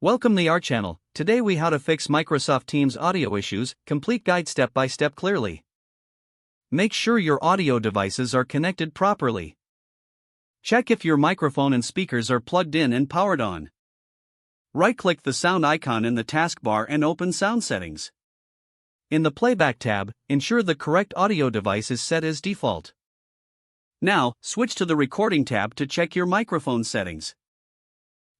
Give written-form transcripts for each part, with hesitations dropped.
Welcome to our channel. Today we how to fix Microsoft Teams audio issues, complete guide step by step clearly. Make sure your audio devices are connected properly. Check if your microphone and speakers are plugged in and powered on. Right-click the sound icon in the taskbar and open Sound Settings. In the Playback tab, ensure the correct audio device is set as default. Now, switch to the Recording tab to check your microphone settings.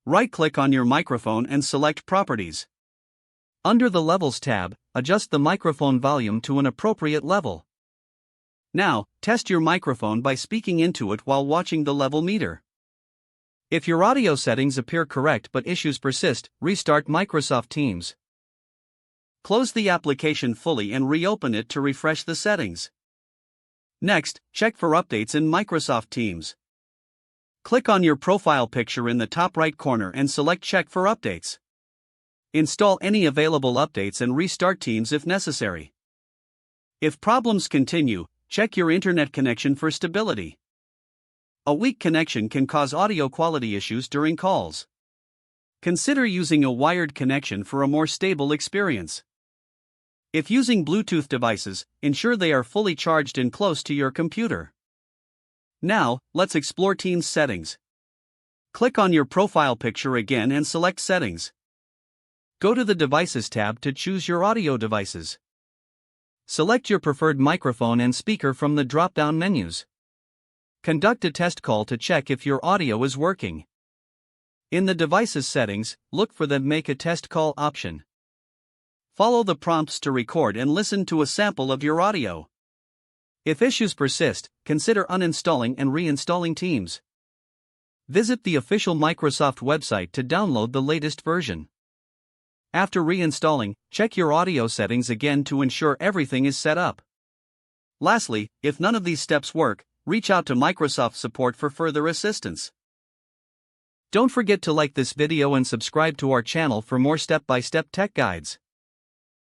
Right-click on your microphone and select Properties. Under the Levels tab, adjust the microphone volume to an appropriate level. Now, test your microphone by speaking into it while watching the level meter. If your audio settings appear correct but issues persist, restart Microsoft Teams. Close the application fully and reopen it to refresh the settings. Next, check for updates in Microsoft Teams. Click on your profile picture in the top right corner and select Check for Updates. Install any available updates and restart Teams if necessary. If problems continue, check your internet connection for stability. A weak connection can cause audio quality issues during calls. Consider using a wired connection for a more stable experience. If using Bluetooth devices, ensure they are fully charged and close to your computer. Now, let's explore Teams settings. Click on your profile picture again and select Settings. Go to the Devices tab to choose your audio devices. Select your preferred microphone and speaker from the drop-down menus. Conduct a test call to check if your audio is working. In the Devices settings, look for the Make a Test Call option. Follow the prompts to record and listen to a sample of your audio. If issues persist, consider uninstalling and reinstalling Teams. Visit the official Microsoft website to download the latest version. After reinstalling, check your audio settings again to ensure everything is set up. Lastly, if none of these steps work, reach out to Microsoft support for further assistance. Don't forget to like this video and subscribe to our channel for more step-by-step tech guides.